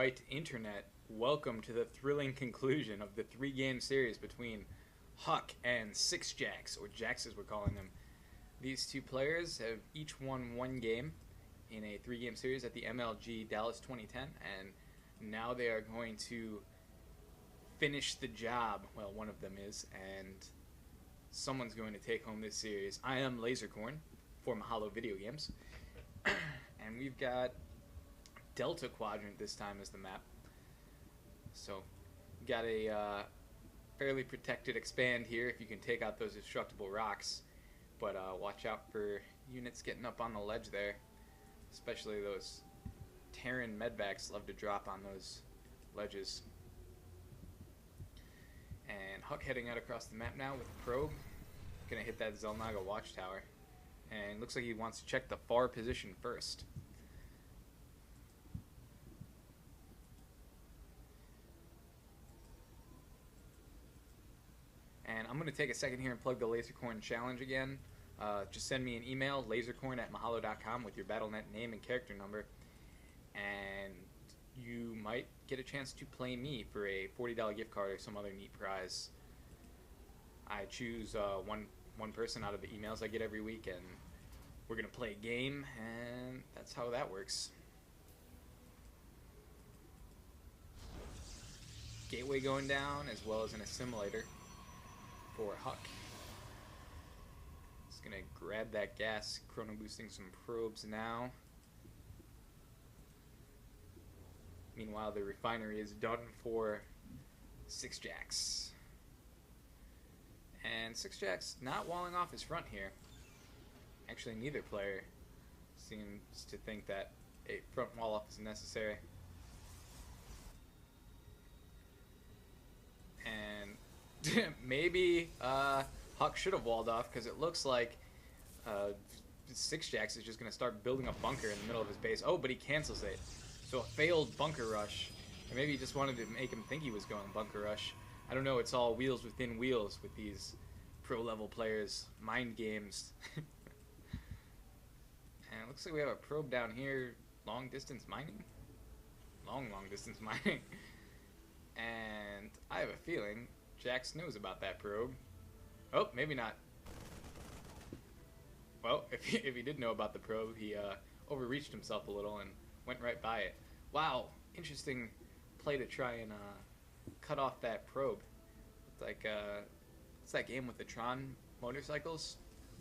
Alright, Internet, welcome to the thrilling conclusion of the three-game series between Huck and SixJax, or Jax as we're calling him. These two players have each won one game in a three-game series at the MLG Dallas 2010, and now they are going to finish the job. Well, one of them is, and someone's going to take home this series. I am Lasercorn for Mahalo Video Games, and we've got Delta Quadrant this time as the map. So, got a fairly protected expand here if you can take out those destructible rocks. But watch out for units getting up on the ledge there. Especially those Terran medvacs love to drop on those ledges. And Huck heading out across the map now with the probe. Gonna hit that Zelnaga watchtower. And looks like he wants to check the far position first. And I'm going to take a second here and plug the Lasercorn challenge again. Just send me an email, lasercorn@mahalo.com, with your BattleNet name and character number. And you might get a chance to play me for a $40 gift card or some other neat prize. I choose one person out of the emails I get every week, and we're going to play a game, and that's how that works. Gateway going down, as well as an assimilator for Huck. Just gonna grab that gas, chrono boosting some probes now. Meanwhile, the refinery is done for SixJax. And SixJax not walling off his front here. Actually, neither player seems to think that a front wall off is necessary. And maybe Huck should have walled off, because it looks like SixJax is just going to start building a bunker in the middle of his base. Oh, but he cancels it. So a failed bunker rush. Or maybe he just wanted to make him think he was going bunker rush. I don't know, it's all wheels within wheels with these pro-level players. Mind games. And it looks like we have a probe down here. Long distance mining? Long distance mining. And I have a feeling Jax knows about that probe. Oh, maybe not. Well, if he did know about the probe, he overreached himself a little and went right by it. Wow, interesting play to try and cut off that probe. Looked like what's that game with the Tron motorcycles?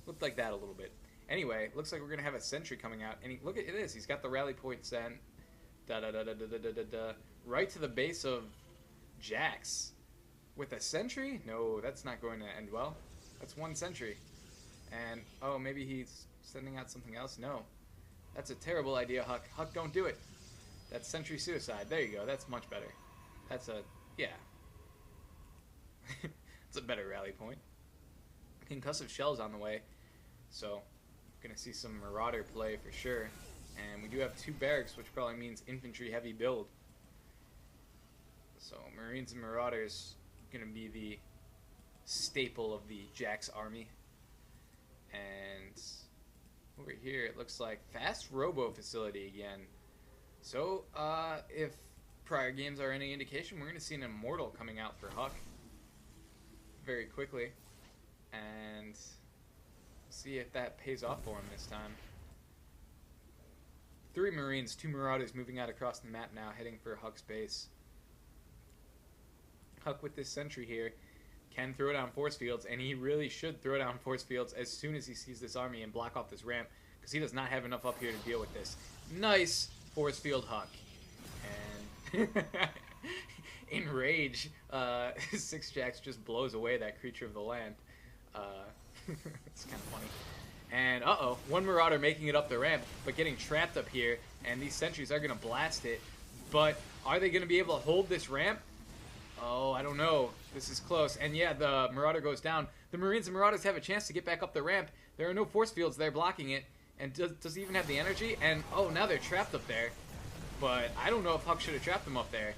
Looked like that a little bit. Anyway, looks like we're gonna have a sentry coming out, and look at this. He's got the rally point sent right to the base of Jax. With a sentry? No, that's not going to end well. That's one sentry. And, oh, maybe he's sending out something else? No. That's a terrible idea, Huck. Huck, don't do it. That's sentry suicide. There you go. That's much better. That's a, yeah. It's a better rally point. Concussive shells on the way. So, gonna see some Marauder play for sure. And we do have two barracks, which probably means infantry heavy build. So, Marines and Marauders going to be the staple of the Jax army. And over here it looks like fast robo facility again. So if prior games are any indication, we're going to see an immortal coming out for Huck very quickly, and see if that pays off for him this time. 3 Marines, 2 Marauders moving out across the map now, heading for Huck's base. Huck with this sentry here can throw down force fields, and he really should throw down force fields as soon as he sees this army and block off this ramp, because he does not have enough up here to deal with this. Nice force field, Huck. And in rage, SixJax just blows away that creature of the land. It's kind of funny. And uh-oh, one Marauder making it up the ramp, but getting trapped up here, and these sentries are going to blast it. But are they going to be able to hold this ramp? Oh, I don't know. This is close. And yeah, the Marauder goes down. The Marines and Marauders have a chance to get back up the ramp. There are no force fields there blocking it. And does he even have the energy? And, oh, now they're trapped up there. But I don't know if Huck should have trapped them up there,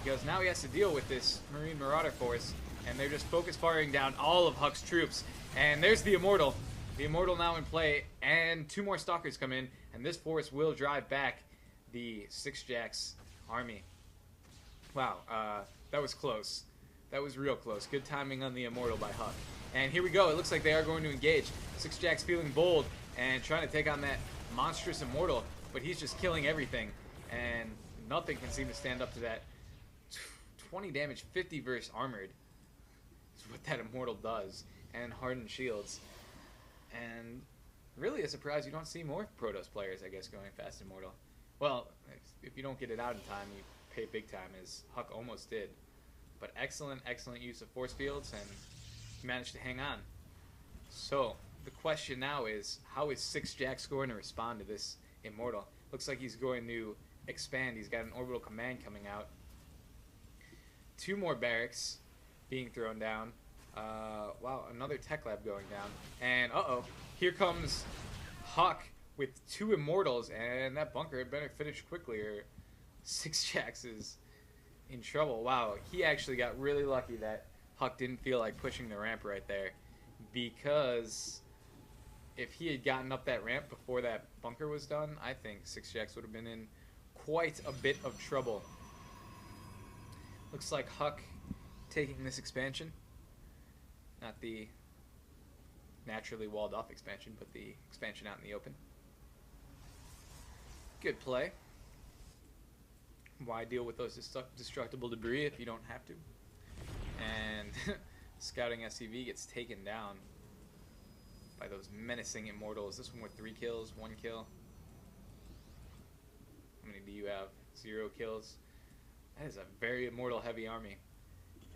because now he has to deal with this Marine Marauder force. And they're just focus firing down all of Huck's troops. And there's the Immortal. The Immortal now in play. And 2 more Stalkers come in. And this force will drive back the SixJax army. Wow, that was close. That was real close. Good timing on the Immortal by Huck. And here we go. It looks like they are going to engage. SixJax feeling bold and trying to take on that monstrous Immortal, but he's just killing everything. And nothing can seem to stand up to that. 20 damage, 50 versus Armored is what that Immortal does. And Hardened Shields. And really a surprise you don't see more Protoss players, I guess, going fast Immortal. Well, if you don't get it out in time, you pay big time, as Huck almost did. But excellent, excellent use of force fields, and he managed to hang on. So, the question now is, how is SixJax going to respond to this Immortal? Looks like he's going to expand. He's got an orbital command coming out. 2 more barracks being thrown down. Wow, another tech lab going down. And, uh-oh, here comes Huck with 2 Immortals, and that bunker had better finish quickly, or SixJax is in trouble. Wow, he actually got really lucky that Huck didn't feel like pushing the ramp right there, because if he had gotten up that ramp before that bunker was done, I think SixJax would have been in quite a bit of trouble. Looks like Huck taking this expansion. Not the naturally walled off expansion, but the expansion out in the open. Good play. Why deal with those destructible debris if you don't have to? And scouting SCV gets taken down by those menacing Immortals. This one with 3 kills, 1 kill. How many do you have? 0 kills. That is a very Immortal heavy army.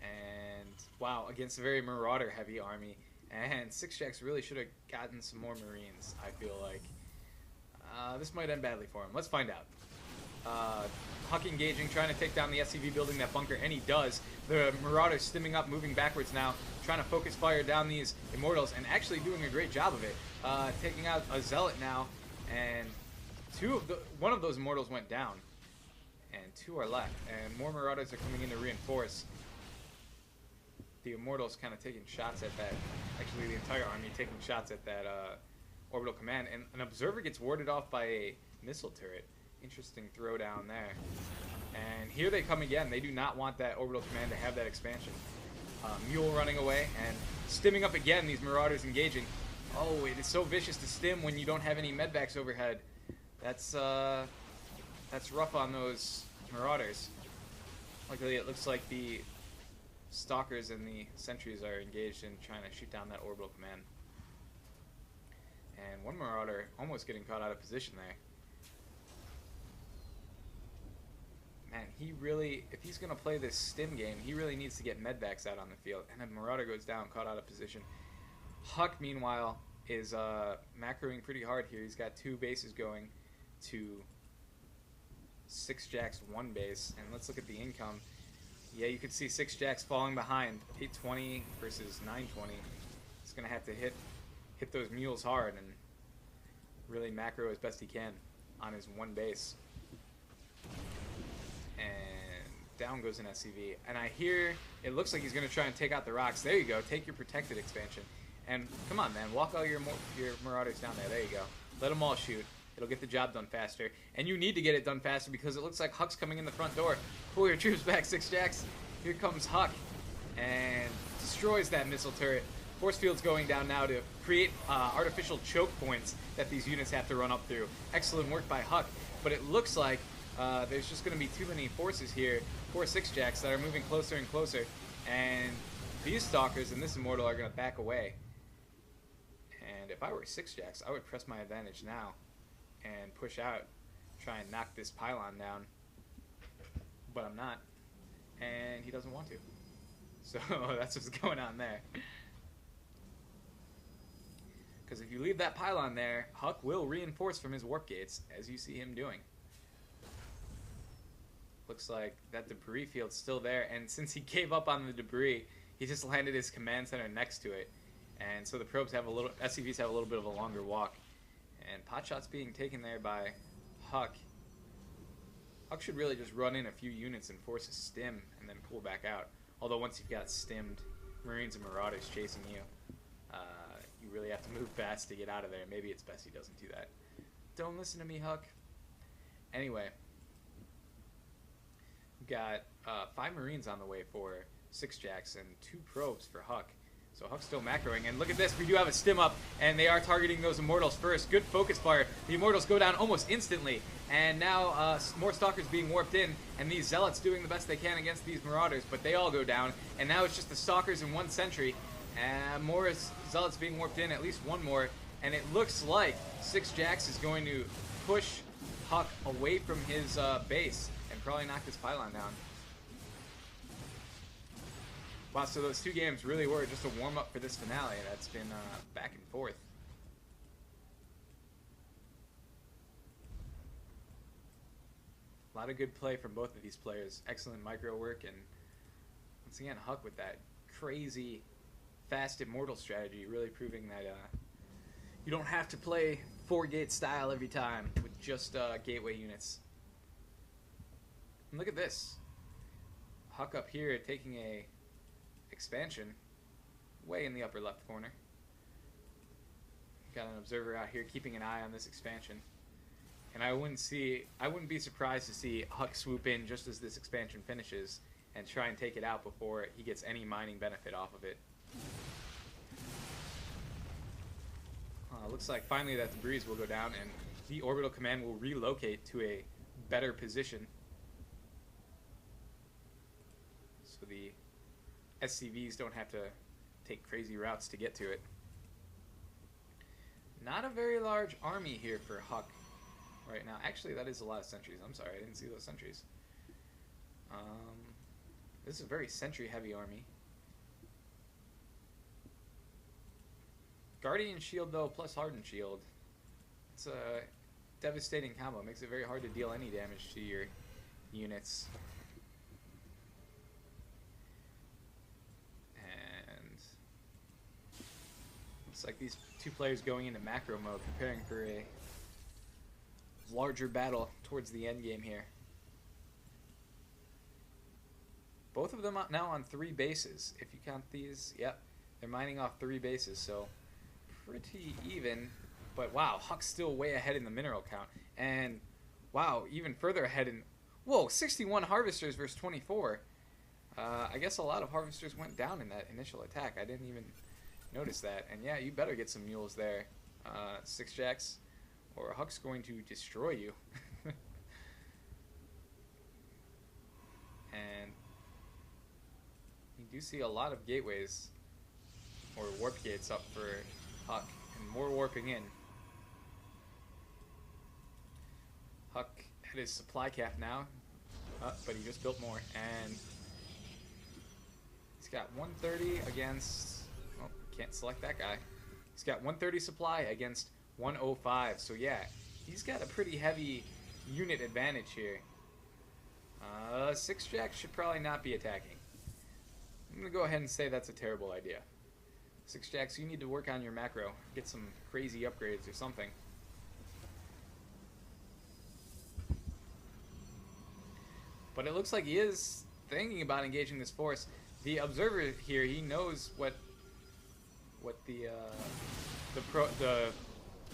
And wow, against a very Marauder heavy army. And SixJax really should have gotten some more Marines, I feel like. This might end badly for him. Let's find out. Huck engaging, trying to take down the SCV building that bunker, and he does. The Marauder's stimming up, moving backwards now, trying to focus fire down these Immortals, and actually doing a great job of it. Taking out a Zealot now, and one of those Immortals went down, and 2 are left, and more Marauders are coming in to reinforce. The Immortals kind of taking shots at that, actually the entire army taking shots at that orbital command, and an Observer gets warded off by a missile turret. Interesting throw down there. And here they come again. They do not want that orbital command to have that expansion. Mule running away and stimming up again, these Marauders engaging. Oh, it is so vicious to stim when you don't have any medvacs overhead. That's rough on those Marauders. Luckily it looks like the Stalkers and the Sentries are engaged in trying to shoot down that orbital command. And one Marauder almost getting caught out of position there. Man, he really, if he's going to play this stim game, he really needs to get medvacs out on the field. And then Marauder goes down, caught out of position. Huck, meanwhile, is macroing pretty hard here. He's got 2 bases going to SixJax 1 base. And let's look at the income. Yeah, you can see SixJax falling behind. 820 versus 920. He's going to have to hit those mules hard and really macro as best he can on his 1 base. And down goes an SCV. And I hear it looks like he's going to try and take out the rocks. There you go. Take your protected expansion. And come on, man. Walk all your Marauders down there. There you go. Let them all shoot. It'll get the job done faster. And you need to get it done faster because it looks like Huck's coming in the front door. Pull your troops back, SixJax. Here comes Huck. And destroys that missile turret. Force field's going down now to create artificial choke points that these units have to run up through. Excellent work by Huck. But it looks like there's just going to be too many forces here for SixJax that are moving closer and closer. And these Stalkers and this Immortal are going to back away. And if I were SixJax, I would press my advantage now and push out, try and knock this pylon down. But I'm not. And he doesn't want to. So that's what's going on there. Because if you leave that pylon there, Huck will reinforce from his warp gates, as you see him doing. Looks like that debris field's still there, and since he gave up on the debris, he just landed his command center next to it. And so the probes have SCVs have a little bit of a longer walk. And potshots being taken there by Huck. Huck should really just run in a few units and force a stim and then pull back out. Although once you've got stimmed Marines and Marauders chasing you, you really have to move fast to get out of there. Maybe it's best he doesn't do that. Don't listen to me, Huck. Anyway. got 5 Marines on the way for SixJax and 2 probes for Huck. So Huck's still macroing, and look at this, we do have a stim up, and they are targeting those Immortals first. Good focus fire. The Immortals go down almost instantly, and now more Stalkers being warped in, and these Zealots doing the best they can against these Marauders, but they all go down, and now it's just the Stalkers and 1 Sentry, and more Zealots being warped in, at least 1 more, and it looks like SixJax is going to push Huck away from his base, and probably knock this pylon down. Wow, so those 2 games really were just a warm-up for this finale that's been back and forth. A lot of good play from both of these players. Excellent micro work, and once again, Huck with that crazy fast Immortal strategy, really proving that you don't have to play 4-gate style every time with just gateway units. And look at this. Huck up here taking a expansion way in the upper left corner. Got an observer out here keeping an eye on this expansion, and I wouldn't be surprised to see Huck swoop in just as this expansion finishes and try and take it out before he gets any mining benefit off of it. Looks like finally that debris will go down and the orbital command will relocate to a better position, so the SCVs don't have to take crazy routes to get to it. Not a very large army here for Huck right now. Actually, that is a lot of sentries. I'm sorry, I didn't see those sentries. This is a very sentry-heavy army. Guardian Shield, though, plus Hardened Shield. It's a devastating combo. It makes it very hard to deal any damage to your units. Looks like these 2 players going into macro mode, preparing for a larger battle towards the end game here. Both of them now on 3 bases. If you count these, yep, they're mining off 3 bases, so pretty even. But wow, Huck's still way ahead in the mineral count. And wow, even further ahead in... Whoa, 61 harvesters versus 24. I guess a lot of harvesters went down in that initial attack. I didn't even notice that. And yeah, you better get some mules there, SixJax, or Huck's going to destroy you. And you do see a lot of gateways or warp gates up for Huck, and more warping in. Huck had his supply cap now, but he just built more, and he's got 130 against... Oh, can't select that guy. He's got 130 supply against 105, so yeah, he's got a pretty heavy unit advantage here. SixJax should probably not be attacking. I'm going to go ahead and say that's a terrible idea. SixJax, you need to work on your macro. Get some crazy upgrades or something. But it looks like he is thinking about engaging this force. The observer here, he knows what the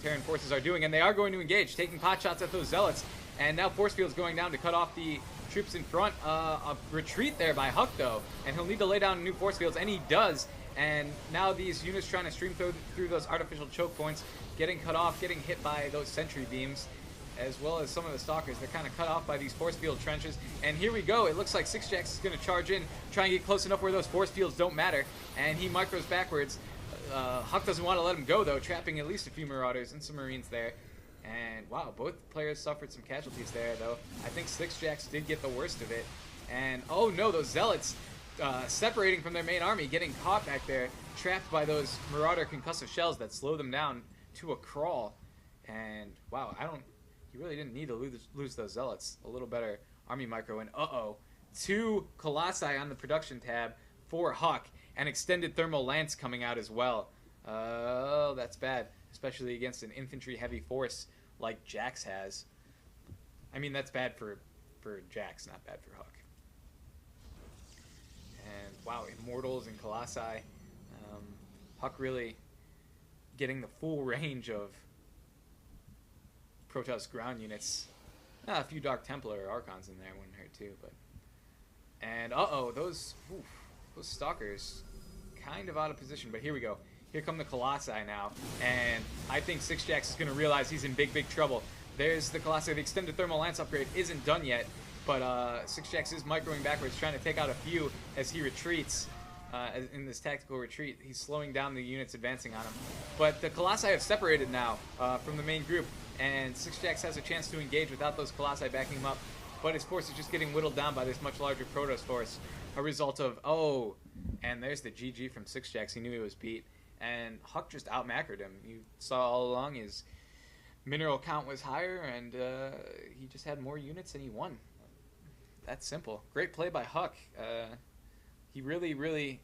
Terran forces are doing, and they are going to engage, taking pot shots at those zealots. And now force field's going down to cut off the troops in front. A retreat there by Huck, though, and he'll need to lay down new force fields, and he does. And now these units trying to stream through those artificial choke points, getting cut off, getting hit by those sentry beams, as well as some of the stalkers. They're kind of cut off by these force field trenches. And here we go. It looks like SixJax is going to charge in, try and get close enough where those force fields don't matter. And he micros backwards. Huck doesn't want to let him go, though, trapping at least a few Marauders and some Marines there. And wow, both players suffered some casualties there, though. I think SixJax did get the worst of it. And oh no, those Zealots separating from their main army, getting caught back there, trapped by those Marauder concussive shells that slow them down to a crawl. And wow, he really didn't need to lose those Zealots. A little better army micro, and uh-oh, 2 Colossi on the production tab for Huck, and extended thermal lance coming out as well. Oh, that's bad, especially against an infantry heavy force like Jax has. I mean, that's bad for Jax, not bad for Huck. And wow, Immortals and Colossi. Huck really getting the full range of Protoss ground units. A few Dark Templar or Archons in there wouldn't hurt too, but And those stalkers kind of out of position. But here we go. Here come the Colossi now, and I think SixJax is going to realize he's in big trouble. There's the Colossi. The extended thermal lance upgrade isn't done yet, but SixJax is microing backwards, trying to take out a few as he retreats. In this tactical retreat, he's slowing down the units advancing on him. But the Colossi have separated now from the main group, and SixJax has a chance to engage without those Colossi backing him up. But his force is just getting whittled down by this much larger Protoss force. A result of, and there's the GG from SixJax. He knew he was beat. And Huck just out-macroed him. You saw all along his mineral count was higher, and he just had more units and he won. That's simple. Great play by Huck. He really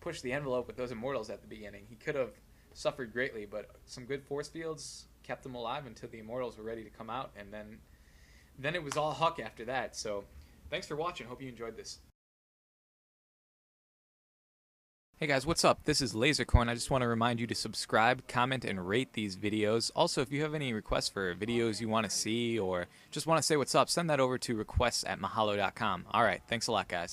pushed the envelope with those Immortals at the beginning. He could have suffered greatly, but some good force fields kept him alive until the Immortals were ready to come out, and then it was all Huck after that. So thanks for watching. Hope you enjoyed this. Hey guys, what's up? This is LaserCoin. I just want to remind you to subscribe, comment, and rate these videos. Also, if you have any requests for videos you want to see or just want to say what's up, send that over to requests@mahalo.com. Alright, thanks a lot guys.